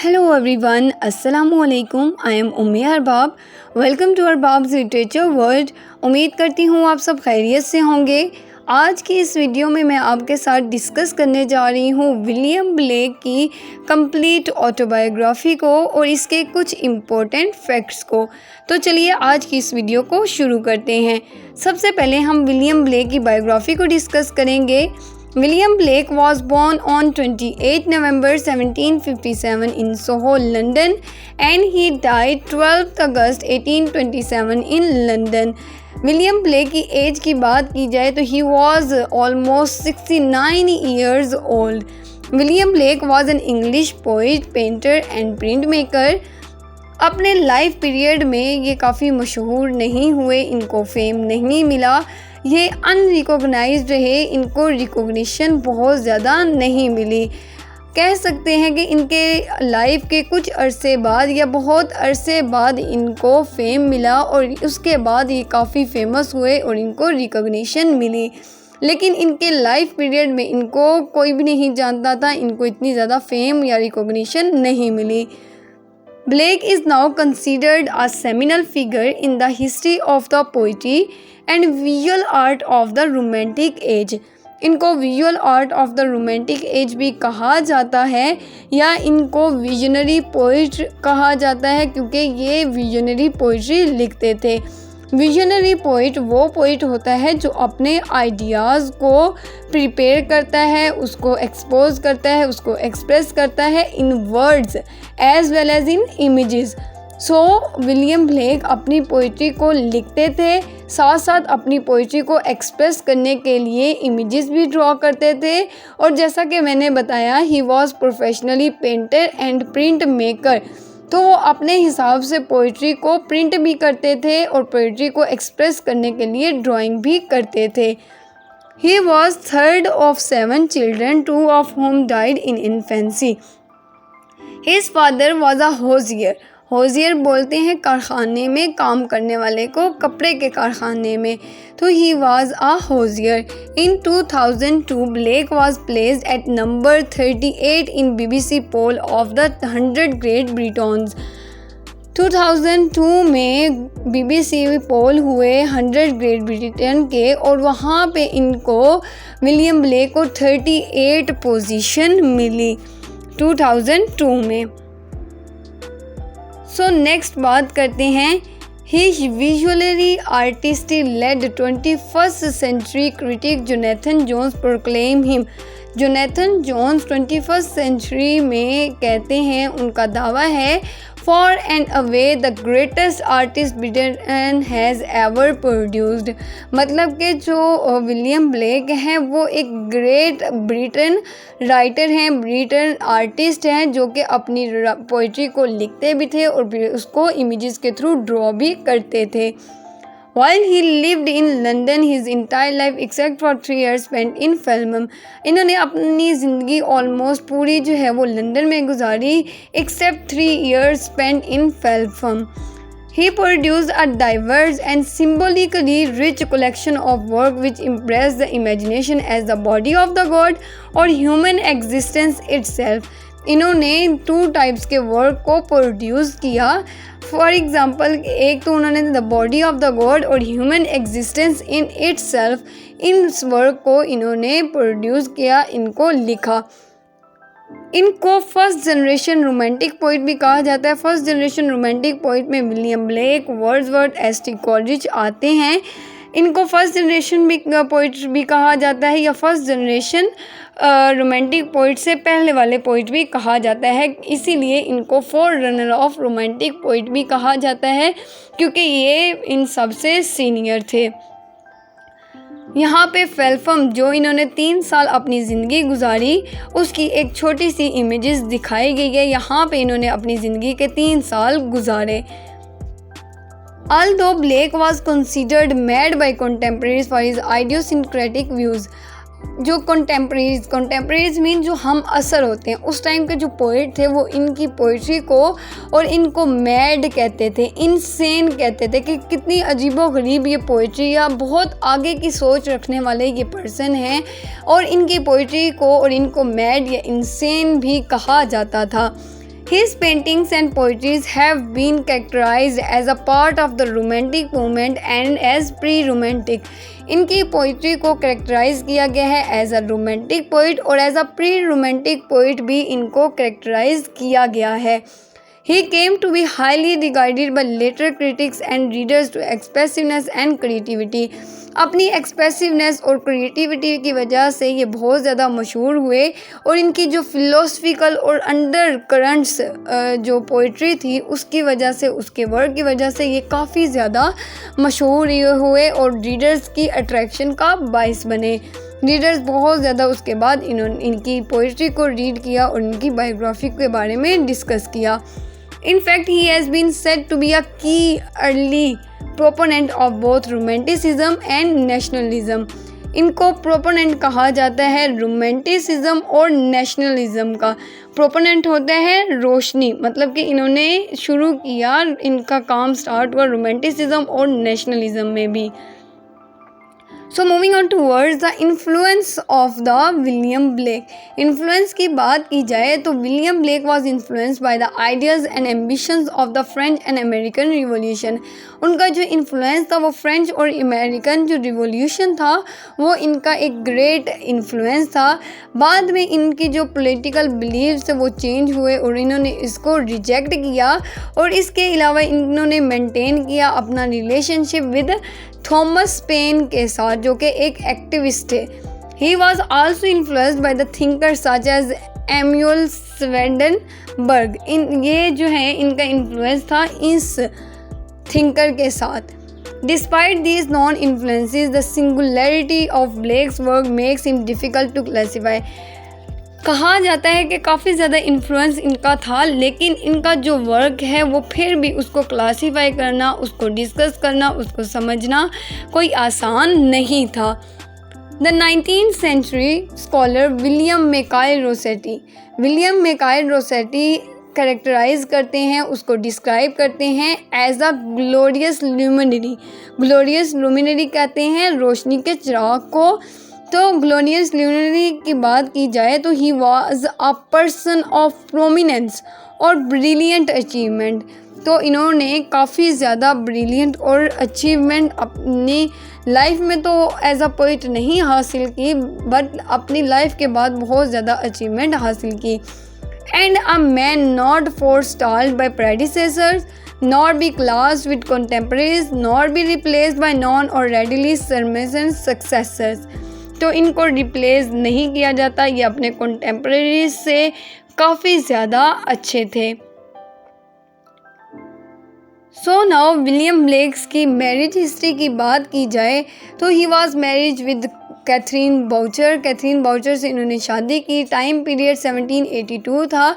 Hello everyone, Assalamualaikum. I am Ummi Arbab. Welcome to Arbab's Literature World. उम्मीद करती हूँ आप सब खैरियत से होंगे। आज की इस वीडियो में मैं आपके साथ डिस्कस करने जा रही हूँ विलियम ब्लेक की कंप्लीट ऑटोबायोग्राफी को और इसके कुछ इम्पोर्टेंट फैक्ट्स को। तो चलिए आज की इस वीडियो को शुरू करते हैं। सबसे पहले हम विलियम ब्लेक की बायोग्राफी को डिस्कस करेंगे। William Blake was born on 28 November 1757 in Soho, London, and he died 12 August 1827 in London. William Blake की एज की बात की जाए तो he was almost 69 years old. William Blake was an English poet, painter and print maker. अपने life period में ये काफ़ी मशहूर नहीं हुए, इनको फेम नहीं मिला, ये अनरिकॉग्नाइज्ड रहे, इनको रिकॉग्निशन बहुत ज़्यादा नहीं मिली. कह सकते हैं कि इनके लाइफ के कुछ अरसे बाद या बहुत अरसे बाद इनको फेम मिला और उसके बाद ये काफ़ी फेमस हुए और इनको रिकॉग्निशन मिली. लेकिन इनके लाइफ पीरियड में इनको कोई भी नहीं जानता था, इनको इतनी ज़्यादा फेम या रिकॉग्निशन नहीं मिली. Blake is now considered a seminal figure in the history of the poetry and visual art of the romantic age. इनको visual art of the romantic as भी कहा जाता है या इनको विजनरी पोइट कहा जाता है, क्योंकि ये विजनरी पोइट्री लिखते थे. विजनरी पोइट वो पोइट होता है जो अपने आइडियाज़ को प्रिपेयर करता है, उसको एक्सपोज करता है, उसको एक्सप्रेस करता है in words as well as in images. So William Blake अपनी पोइट्री को लिखते थे, साथ साथ अपनी पोइट्री को एक्सप्रेस करने के लिए इमेजेस भी ड्रॉ करते थे. और जैसा कि मैंने बताया, he was professionally painter and print maker. तो वो अपने हिसाब से पोइट्री को प्रिंट भी करते थे और पोइट्री को एक्सप्रेस करने के लिए ड्राइंग भी करते थे. He was third of 7 children, 2 of whom died in infancy. His father was a hosier. होजियर बोलते हैं कारखाने में काम करने वाले को, कपड़े के कारखाने में. तो he was a hosier. In 2002 Blake was placed at number 38 in BBC poll of the 100 great Britons. 2002 में BBC पोल हुए 100 ग्रेट ब्रिटेन के और वहाँ पे इनको विलियम ब्लेक को 38 पोजीशन मिली 2002 में. सो नेक्स्ट बात करते हैं. He visually artistically led 21st century critic Jonathan Jones proclaim him. Jonathan Jones 21st century में कहते हैं, उनका दावा है, far and away the greatest artist Britain has ever produced. मतलब कि जो विलियम ब्लेक हैं वो एक ग्रेट ब्रिटेन राइटर हैं, ब्रिटेन आर्टिस्ट हैं, जो कि अपनी पोइट्री को लिखते भी थे और उसको इमेजेस के थ्रू ड्रॉ भी करते थे. While he lived in London his entire life except for 3 years spent in Feltham. इन्होंने अपनी ज़िंदगी ऑलमोस्ट पूरी जो है वो लंदन में गुजारी, except 3 years spent in Feltham. He produced a diverse and symbolically rich collection of work which impressed the imagination as the body of the god or human existence itself. इन्होंने 2 types के work को produce किया. For example, एक तो उन्होंने the body of the god और human existence in itself, इन work को इन्होंने प्रोड्यूस किया, इनको लिखा. इनको फर्स्ट जनरेशन रोमांटिक पोइट भी कहा जाता है. फर्स्ट जनरेशन रोमांटिक पोइट में William Blake, Wordsworth, ST. Coleridge आते हैं. इनको फर्स्ट जनरेशन भी पोइट भी कहा जाता है या फर्स्ट जनरेशन रोमांटिक पोइट से पहले वाले पोइट भी कहा जाता है. इसीलिए इनको four runner of romantic poet भी कहा जाता है, क्योंकि ये इन सबसे सीनियर थे. यहाँ पे फेल्थम, जो इन्होंने 3 साल अपनी ज़िंदगी गुजारी, उसकी एक छोटी सी इमेजेस दिखाई गई है. यहाँ पे इन्होंने अपनी ज़िंदगी के 3 साल गुजारे. Although Blake was considered mad by contemporaries for his idiosyncratic views. जो कंटेम्परेरीज मीन जो हम असर होते हैं, उस टाइम के जो पोइट थे वो इनकी पोइट्री को और इनको मैड कहते थे, इनसेन कहते थे कि कितनी अजीबोगरीब ये पोइट्री या बहुत आगे की सोच रखने वाले ये पर्सन हैं. और इनकी पोइट्री को और इनको मैड या इनसेन भी कहा जाता था. His paintings and poetries have been characterized as a part of the romantic movement and as pre-romantic. इनकी पोइट्री को करेक्टराइज किया गया है एज अ रोमांटिक पोइट और as a pre romantic poet भी इनको करेक्टराइज किया गया है. He came to be highly regarded by later critics and readers to expressiveness and creativity. अपनी एक्सप्रेसिवनेस और क्रिएटिविटी की वजह से ये बहुत ज़्यादा मशहूर हुए और इनकी जो फिलोसफिकल और अंडर करंट्स जो पोइट्री थी उसकी वजह से, उसके वर्क की वजह से ये काफ़ी ज़्यादा मशहूर हुए और रीडर्स की अट्रैक्शन का बाइस बने. रीडर्स बहुत ज़्यादा उसके बाद इनकी पोइट्री को रीड किया और इनकी बायोग्राफी के बारे में डिस्कस किया. In fact, he has been said to be a key early proponent of both romanticism and nationalism. इनको प्रोपोनेंट कहा जाता है रोमांटिसिज्म और नेशनलिज्म का. प्रोपोनेंट होता है रोशनी, मतलब कि इन्होंने शुरू किया, इनका काम स्टार्ट हुआ रोमांटिसिज्म और नेशनलिज्म में भी. सो moving on towards the influence of the William Blake. Influence की बात की जाए तो William Blake was influenced by the ideas and ambitions of the French and American revolution. उनका जो इन्फ्लुएंस था वो फ्रेंच और अमेरिकन जो रिवॉल्यूशन था वो इनका एक ग्रेट इन्फ्लुएंस था. बाद में इनकी जो पॉलिटिकल बिलीव्स थे वो चेंज हुए और इन्होंने इसको रिजेक्ट किया और इसके अलावा इन्होंने मेंटेन किया अपना रिलेशनशिप विद थॉमस पेन के साथ, जो कि एक एक्टिविस्ट है. He was also influenced by the thinker such as Emanuel Swedenborg. ये जो है इनका इन्फ्लुएंस था इस थिंकर के साथ. Despite these non-influences, the singularity of Blake's work makes him difficult to classify. कहा जाता है कि काफ़ी ज़्यादा इन्फ्लुएंस इनका था, लेकिन इनका जो वर्क है वो फिर भी उसको क्लासीफाई करना, उसको डिस्कस करना, उसको समझना कोई आसान नहीं था. The 19th century scholar William Michael Rossetti. William Michael Rossetti characterize करते हैं, उसको डिस्क्राइब करते हैं as a glorious luminary. Glorious luminary कहते हैं रोशनी के चिराग को. तो ग्लोरियस ल्यूमिनरी की बात की जाए तो he was a person of prominence और ब्रिलियंट अचीवमेंट. तो इन्होंने काफ़ी ज़्यादा ब्रिलियंट और अचीवमेंट अपनी लाइफ में तो एज अ पोइट नहीं हासिल की, बट अपनी लाइफ के बाद बहुत ज़्यादा अचीवमेंट हासिल की. And a man not forestalled by predecessors, nor be classed with contemporaries, nor be replaced by non or readily surmised successors. तो इनको रिप्लेस नहीं किया जाता, ये अपने कंटेम्परेरीज से काफ़ी ज़्यादा अच्छे थे. सो नाउ विलियम ब्लेक्स की मैरिज हिस्ट्री की बात की जाए तो he was marriage with Catherine Boucher. Catherine Boucher से इन्होंने शादी की. टाइम पीरियड 1782 था.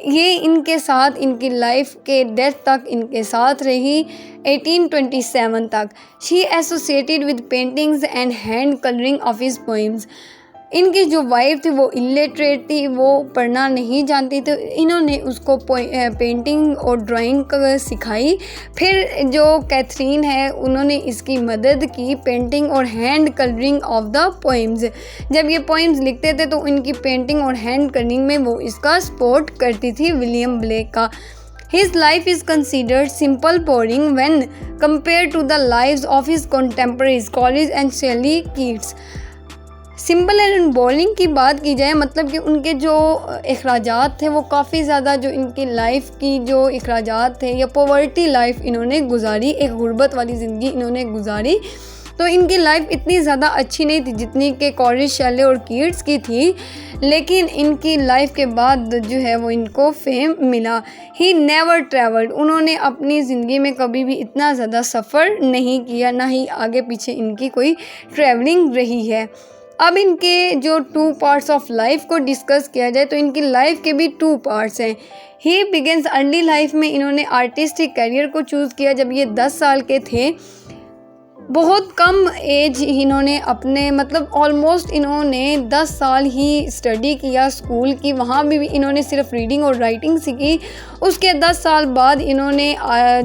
ये इनके साथ इनकी लाइफ के डेथ तक इनके साथ रही 1827 तक. She associated with paintings and hand colouring of his poems. इनकी जो वाइफ थी वो इलिटरेट थी, वो पढ़ना नहीं जानती, तो इन्होंने उसको पेंटिंग और ड्राइंग सिखाई. फिर जो कैथरीन है उन्होंने इसकी मदद की पेंटिंग और hand colouring of the poems. जब ये पोइम्स लिखते थे तो इनकी पेंटिंग और हैंड कलरिंग में वो इसका सपोर्ट करती थी विलियम ब्लेक का. His life is considered simple boring when compared to the lives of his contemporaries Coleridge and Shelley Keats. Simple and boring की बात की जाए मतलब कि उनके जो अखराजात थे वो काफ़ी ज़्यादा, जो इनकी लाइफ की जो अखराजात थे या पॉवर्टी लाइफ इन्होंने गुजारी, एक गुर्बत वाली ज़िंदगी इन्होंने गुजारी. तो इनकी लाइफ इतनी ज़्यादा अच्छी नहीं थी जितनी कि कॉलेज, शैले और कीट्स की थी, लेकिन इनकी लाइफ के बाद जो है वो इनको फेम मिला. He never travelled. उन्होंने अपनी ज़िंदगी में कभी भी इतना ज़्यादा सफ़र नहीं किया, ना ही आगे पीछे इनकी कोई ट्रैवलिंग रही है. अब इनके जो 2 पार्ट्स ऑफ लाइफ को डिस्कस किया जाए तो इनकी लाइफ के भी 2 पार्ट्स हैं. ही बिगिंस अर्ली लाइफ में इन्होंने आर्टिस्टिक करियर को चूज़ किया जब ये 10 साल के थे. बहुत कम एज इन्होंने अपने मतलब ऑलमोस्ट इन्होंने 10 साल ही स्टडी किया स्कूल की. वहाँ भी इन्होंने सिर्फ रीडिंग और राइटिंग सीखी. उसके 10 साल बाद इन्होंने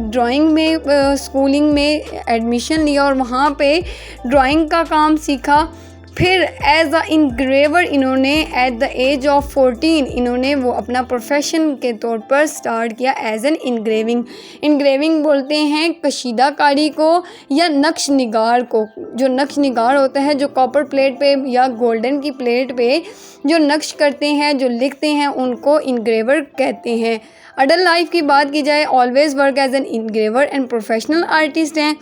ड्राइंग में स्कूलिंग में एडमिशन लिया और वहाँ पे ड्राइंग का काम सीखा. फिर एज अ इंग्रेवर इन्होंने एट द एज ऑफ 14 इन्होंने वो अपना प्रोफेशन के तौर पर स्टार्ट किया एज एन इंग्रेविंग बोलते हैं कशीदाकारी को या नक्श निगार को। जो नक्श निगार होता है जो कॉपर प्लेट पे या गोल्डन की प्लेट पे जो नक्श करते हैं, जो लिखते हैं, उनको इंग्रेवर कहते हैं। अडल्ट लाइफ की बात की जाए, always work as an engraver and professional artist हैं।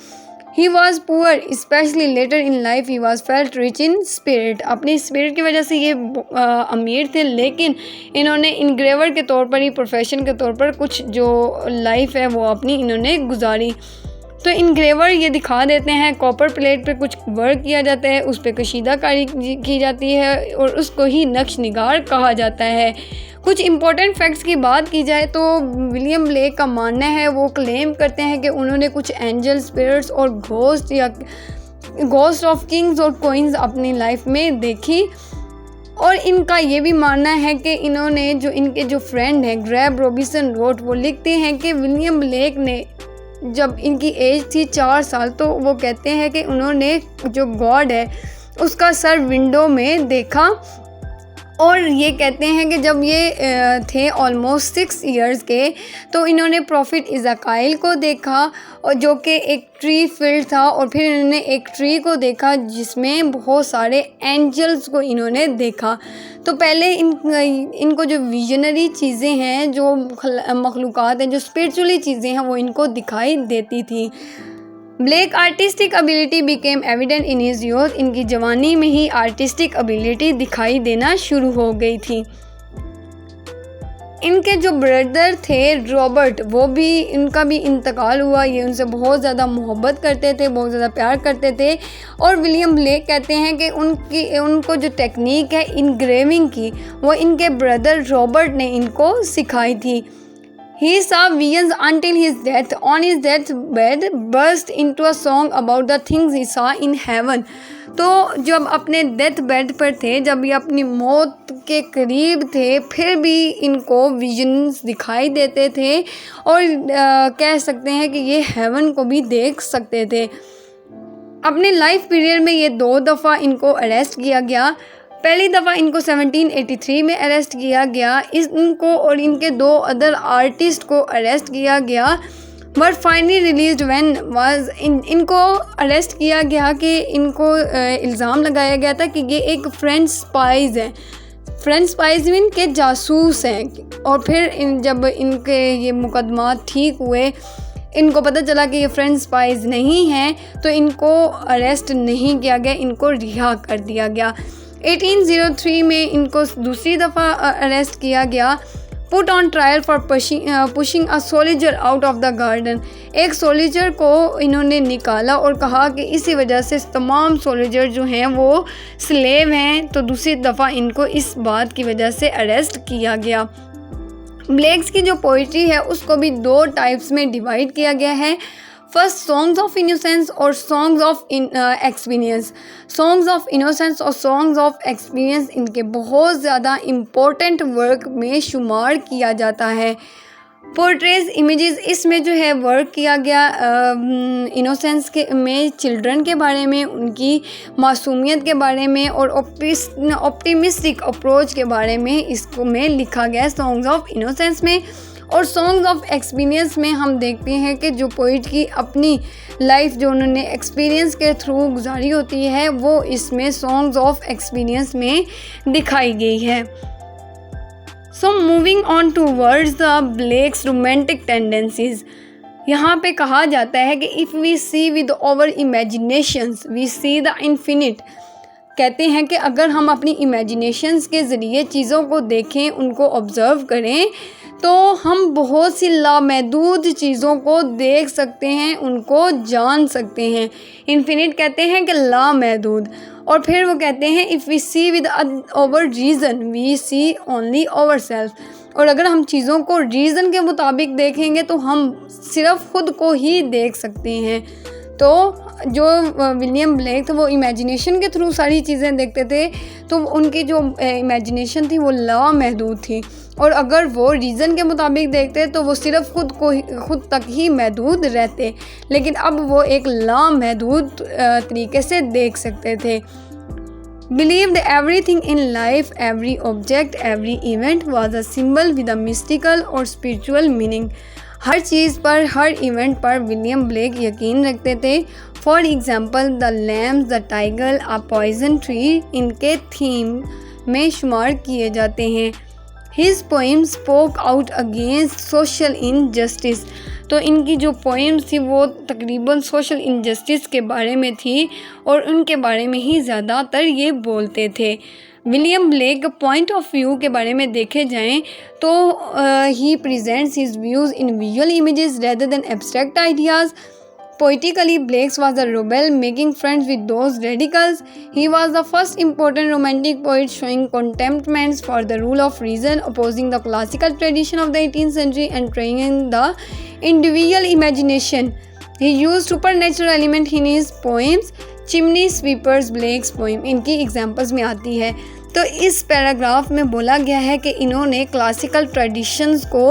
He was poor specially later in life he was felt rich in spirit. अपनी स्पिरिट की वजह से ये अमीर थे, लेकिन इन्होंने इंग्रेवर के तौर पर ही, प्रोफेशन के तौर पर कुछ जो लाइफ है वो अपनी इन्होंने गुजारी। तो इंग्रेवर ये दिखा देते हैं कॉपर प्लेट पे कुछ वर्क किया जाता है, उस पर कशीदाकारी की जाती है और उसको ही नक्श निगार कहा जाता है। कुछ इम्पोर्टेंट फैक्ट्स की बात की जाए तो विलियम ब्लेक का मानना है, वो क्लेम करते हैं कि उन्होंने कुछ एंजल स्पिरिट्स और घोस्ट ऑफ किंग्स और क्वींस अपनी लाइफ में देखी। और इनका ये भी मानना है कि इन्होंने जो इनके जो फ्रेंड हैं ग्रेग रॉबिन्सन रोट, वो लिखते हैं कि विलियम ब्लेक ने जब इनकी एज थी 4 साल, तो वो कहते हैं कि उन्होंने जो गॉड है उसका सर विंडो में देखा। और ये कहते हैं कि जब ये थे ऑलमोस्ट 6 इयर्स के, तो इन्होंने प्रॉफिट इज़ाकाइल को देखा और जो कि एक ट्री फील्ड था, और फिर इन्होंने एक ट्री को देखा जिसमें बहुत सारे एंजल्स को इन्होंने देखा। तो पहले इनको जो विजनरी चीज़ें हैं, जो मखलूक़ात हैं, जो स्पिरिचुअली चीज़ें हैं, वो इनको दिखाई देती थी। Blake artistic ability became evident in his youth. इनकी जवानी में ही आर्टिस्टिक एबिलिटी दिखाई देना शुरू हो गई थी। इनके जो ब्रदर थे रॉबर्ट, वो भी, इनका भी इंतकाल हुआ। ये उनसे बहुत ज़्यादा मोहब्बत करते थे, बहुत ज़्यादा प्यार करते थे। और विलियम ब्लेक कहते हैं कि उनको जो टेक्निक है इंग्रेविंग की, वो इनके ब्रदर रॉबर्ट ने इनको सिखाई थी। He saw visions until his death. On his deathbed, burst into a song about the things he saw in heaven. तो जब अपने डेथ बेड पर थे, जब ये अपनी मौत के करीब थे, फिर भी इनको विजन्स दिखाई देते थे और कह सकते हैं कि ये हेवन को भी देख सकते थे। अपने लाइफ पीरियड में ये 2 दफ़ा इनको अरेस्ट किया गया। पहली दफ़ा इनको 1783 में अरेस्ट किया गया। इनको और इनके 2 अदर आर्टिस्ट को अरेस्ट किया गया। But finally release when was इनको अरेस्ट किया गया कि इनको इल्ज़ाम लगाया गया था कि ये एक फ्रेंच स्पाइज़ हैं। फ्रेंच स्पाइज़ में इनके जासूस हैं। और फिर जब इनके ये मुकदमा ठीक हुए, इनको पता चला कि ये फ्रेंच स्पाइज़ नहीं हैं, तो इनको अरेस्ट नहीं किया गया, इनको रिहा कर दिया गया। 1803 में इनको दूसरी दफ़ा अरेस्ट किया गया। Put on trial for pushing a soldier out of the garden. एक सोल्जर को इन्होंने निकाला और कहा कि इसी वजह से तमाम सोल्जर जो हैं वो स्लेव हैं। तो दूसरी दफ़ा इनको इस बात की वजह से अरेस्ट किया गया। ब्लेक्स की जो पोइट्री है उसको भी 2 टाइप्स में डिवाइड किया गया है। फर्स्ट, सॉन्ग्स ऑफ इनोसेंस और songs of experience. Songs of innocence और सॉन्ग्स ऑफ एक्सपीरियंस इनके बहुत ज़्यादा इम्पोर्टेंट वर्क में शुमार किया जाता है। पोर्ट्रेज इमेजेस, इसमें जो है वर्क किया गया इनोसेंस के में चिल्ड्रन के बारे में, उनकी मासूमियत के बारे में और ऑप्टिमिस्टिक अप्रोच के बारे में इसको में लिखा गया सॉन्ग्स ऑफ इनोसेंस में। और सॉन्ग्स ऑफ एक्सपीरियंस में हम देखते हैं कि जो पोइट की अपनी लाइफ जो उन्होंने एक्सपीरियंस के थ्रू गुजारी होती है, वो इसमें सॉन्ग्स ऑफ एक्सपीरियंस में दिखाई गई है। So moving on towards the Blake's romantic tendencies. यहाँ पे कहा जाता है कि if we see with our imaginations we see the infinite. कहते हैं कि अगर हम अपनी इमेजिनेशंस के ज़रिए चीज़ों को देखें, उनको ऑब्ज़र्व करें, तो हम बहुत सी लामहदूद चीज़ों को देख सकते हैं, उनको जान सकते हैं। इन्फिनिट कहते हैं कि लामहदूद। और फिर वो कहते हैं if we see with our reason we see only our self. और अगर हम चीज़ों को रीज़न के मुताबिक देखेंगे तो हम सिर्फ ख़ुद को ही देख सकते हैं। तो जो विलियम ब्लेक थे वो इमेजिनेशन के थ्रू सारी चीज़ें देखते थे, तो उनकी जो इमेजिनेशन थी वो लामहदूद थी। और अगर वो रीज़न के मुताबिक देखते तो वो सिर्फ खुद तक ही महदूद रहते, लेकिन अब वो एक लामहदूद तरीके से देख सकते थे। Believed everything in life, every object, every event was a symbol with a mystical or spiritual meaning. हर चीज़ पर, हर इवेंट पर विलियम ब्लेक यकीन रखते थे. For example the lambs, the tiger, a poison tree इनके थीम में शुमार किए जाते हैं. His poems spoke out against social injustice. तो इनकी जो पोएम्स थी वो तकरीबन सोशल इनजस्टिस के बारे में थी और उनके बारे में ही ज़्यादातर ये बोलते थे. William Blake point of view के बारे में देखे जाएं तो he presents his views in visual images rather than abstract ideas. Politically, Blake was a rebel, making friends with those radicals. He was the first important romantic poet showing contentment for the rule of reason, opposing the classical tradition of the 18th century and training the individual imagination. He used supernatural element in his poems. Chimney sweepers Blake's poem इनकी examples में आती है. तो इस paragraph में बोला गया है कि इन्होंने क्लासिकल ट्रेडिशंस को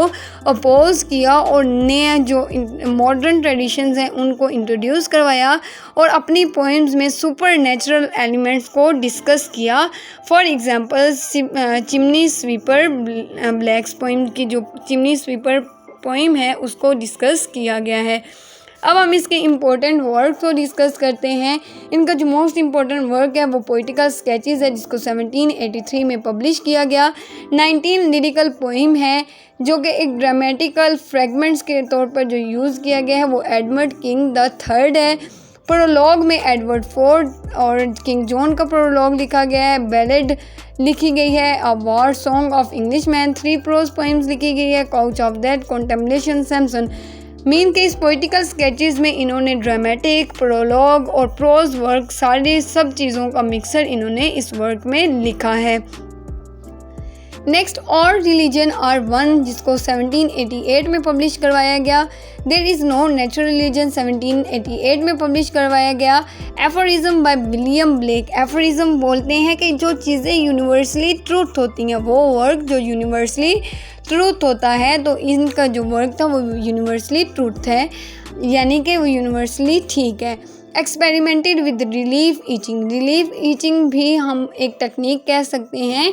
अपोज किया और नए जो मॉडर्न ट्रेडिशंस हैं उनको इंट्रोड्यूस करवाया और अपनी पोएम्स में सुपर नेचुरल एलिमेंट्स को डिस्कस किया. For example chimney sweeper blacks poem की जो चिमनी स्वीपर पोइम है उसको डिस्कस किया गया है. अब हम इसके इम्पोर्टेंट वर्क को डिस्कस करते हैं. इनका जो मोस्ट इम्पोर्टेंट वर्क है वो पोइटिकल स्केचेस है जिसको 1783 में पब्लिश किया गया. 19 लिरिकल पोइम है जो कि एक ड्रामेटिकल फ्रेगमेंट्स के तौर पर जो यूज़ किया गया है वो एडवर्ड किंग द थर्ड है. प्रोलॉग में एडवर्ड फोर्ड और किंग जॉन का प्रोलॉग लिखा गया है. बैलेड लिखी गई है. A war song of English man. 3 prose poems लिखी गई है. Couch of death, contemplation, Samson. Mean के इस पोइटिकल स्केचेस में इन्होंने ड्रामेटिक, प्रोलॉग और प्रोज वर्क सारे सब चीज़ों का मिक्सर इन्होंने इस वर्क में लिखा है. Next all religion are one जिसको 1788 में पब्लिश करवाया गया. There is no natural religion 1788 में पब्लिश करवाया गया. Aphorism by William Blake. Aphorism बोलते हैं कि जो चीज़ें यूनिवर्सली ट्रूथ होती हैं वो वर्क जो यूनिवर्सली ट्रूथ होता है. तो इनका जो वर्क था वो यूनिवर्सली ट्रूथ है यानी कि वो यूनिवर्सली ठीक है. Experimented with relief itching. Relief itching भी हम एक टेक्निक कह सकते हैं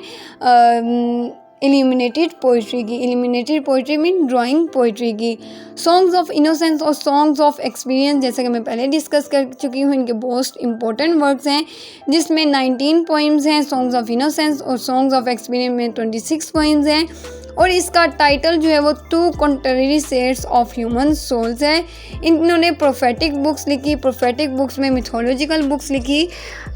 इल्यूमिनेटेड पोइट्री की. Illuminated poetry mean drawing poetry की. सॉन्ग्स ऑफ इनोसेंस और सॉन्ग्स ऑफ एक्सपीरियंस जैसा कि मैं पहले डिस्कस कर चुकी हूँ इनके मोस्ट इंपॉर्टेंट वर्क्स हैं जिसमें 19 पोइम्स हैं सॉन्ग्स ऑफ इनोसेंस और सॉन्ग्स ऑफ एक्सपीरियंस में 26 पोइम्स हैं. और इसका टाइटल जो है वो 2 contrary states of human souls है. इन्होंने प्रोफेटिक बुक्स लिखी. प्रोफेटिक बुक्स में मिथोलॉजिकल बुक्स लिखी.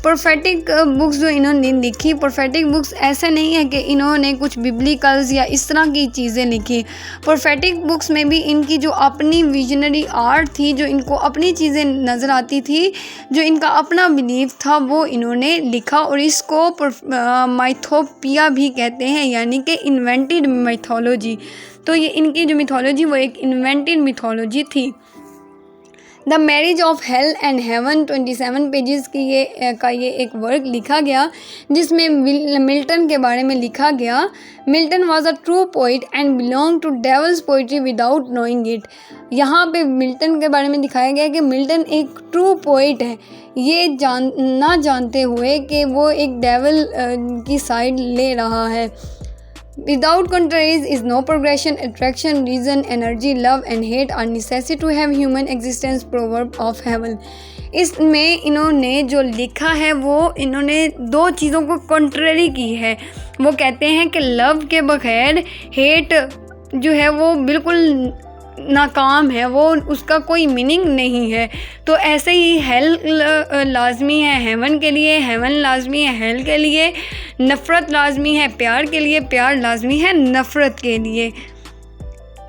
प्रोफेटिक बुक्स जो इन्होंने लिखी प्रोफेटिक बुक्स ऐसा नहीं है कि इन्होंने कुछ बिब्लिकल्स या इस तरह की चीज़ें लिखी. प्रोफेटिक बुक्स में भी इनकी जो अपनी विजनरी आर्ट थी जो इनको अपनी चीज़ें नज़र आती थी जो इनका अपना बिलीफ था वो इन्होंने लिखा और इसको माइथोपिया भी कहते हैं यानी कि इन्वेंटेड मिथोलॉजी. तो ये इनकी जो मिथोलॉजी वो एक इन्वेंटेड मिथोलॉजी थी. The marriage of hell and heaven 27 pages की ये एक वर्क लिखा गया जिसमें मिल्टन के बारे में लिखा गया. Milton was a true poet and belong to devils poetry without knowing it. यहाँ पे मिल्टन के बारे में दिखाया गया कि मिल्टन एक ट्रू पोइट है ये ना जानते हुए कि वो एक डेवल की साइड ले रहा है. Without contraries is no progression, attraction, reason, energy, love and hate are necessary to have human existence. Proverb of heaven. इसमें इन्होंने जो लिखा है वो इन्होंने 2 चीज़ों को कंट्ररी की है. वो कहते हैं कि लव के बगैर हेट जो है वो बिल्कुल नाकाम है वो उसका कोई मीनिंग नहीं है. तो ऐसे ही हेल लाजमी है हेवन के लिए. हेवन लाजमी है हेल के लिए. नफ़रत लाजमी है प्यार के लिए. प्यार लाजमी है नफ़रत के लिए.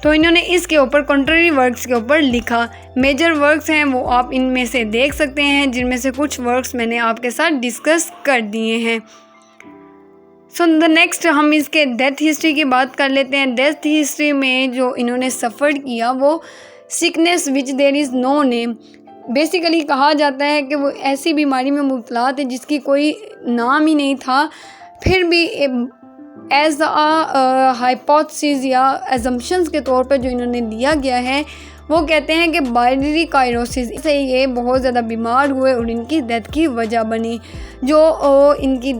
तो इन्होंने इसके ऊपर कंट्ररी वर्क्स के ऊपर लिखा. मेजर वर्क्स हैं वो आप इनमें से देख सकते हैं जिनमें से कुछ वर्क्स मैंने आपके साथ डिस्कस कर दिए हैं. सो द नेक्स्ट हम इसके डेथ हिस्ट्री की बात कर लेते हैं. डेथ हिस्ट्री में जो इन्होंने सफ़र किया वो sickness which there is no name. Basically कहा जाता है कि वो ऐसी बीमारी में मुब्तला थे जिसकी कोई नाम ही नहीं था. फिर भी एज अ हाइपोथेसिस या एजम्पशंस के तौर पर जो इन्होंने लिया गया है वो कहते हैं कि बाइलरी कायरोसिस से ये बहुत ज़्यादा बीमार हुए और इनकी डेथ की वजह बनी। जो इनकी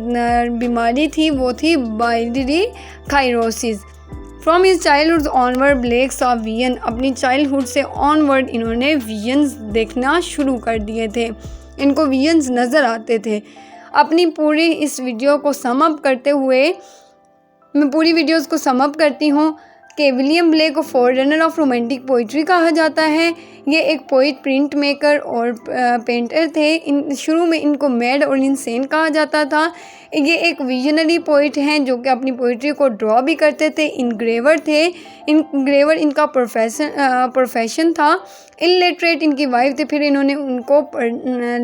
बीमारी थी वो थी biliary cirrhosis. From his childhood onward Blake saw vision, अपनी चाइल्डहुड से ऑनवर्ड इन्होंने विजन्स देखना शुरू कर दिए थे, इनको विजन्स नज़र आते थे। अपनी पूरी इस वीडियो को सम अप करते हुए मैं पूरी वीडियोस को सम अप करती हूँ कि विलियम ब्लेक को फोररनर ऑफ रोमांटिक पोइट्री कहा जाता है। ये एक पोइट, प्रिंट मेकर और पेंटर थे। शुरू में इनको मैड और इंसेन कहा जाता था। ये एक विजनरी पोइट हैं जो कि अपनी पोइट्री को ड्रॉ भी करते थे। इनग्रेवर थे। इनग्रेवर इनका प्रोफेशन था। इलिटरेट इनकी वाइफ थे, फिर इन्होंने उनको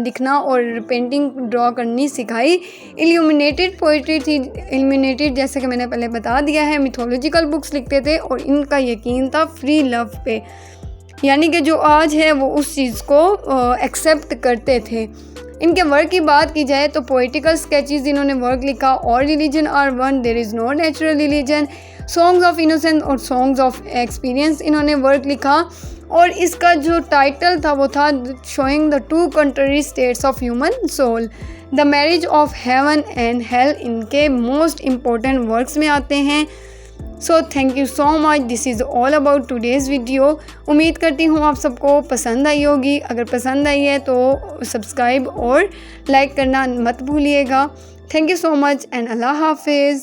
लिखना और पेंटिंग ड्रॉ करनी सिखाई। इल्यूमिनेटेड पोइट्री थी। इल्यूमिनेटेड जैसे कि मैंने पहले बता दिया है, मिथोलॉजिकल बुक्स लिखते थे और इनका यकीन था फ्री लव पे, यानी कि जो आज है वो उस चीज़ को एक्सेप्ट करते थे। इनके वर्क की बात की जाए तो पोइटिकल स्केचेस इन्होंने वर्क लिखा, और religion are one, there is no natural religion, songs of innocence और सॉन्ग्स ऑफ एक्सपीरियंस इन्होंने वर्क लिखा। और इसका जो टाइटल था वो था showing the two contrary states of human soul, the marriage of heaven and hell इनके मोस्ट इम्पोर्टेंट वर्क्स में आते हैं। So thank you so much, this is all about today's video. उम्मीद करती हूँ आप सबको पसंद आई होगी। अगर पसंद आई है तो सब्सक्राइब और लाइक करना मत भूलिएगा। Thank you so much and अल्लाह हाफिज़।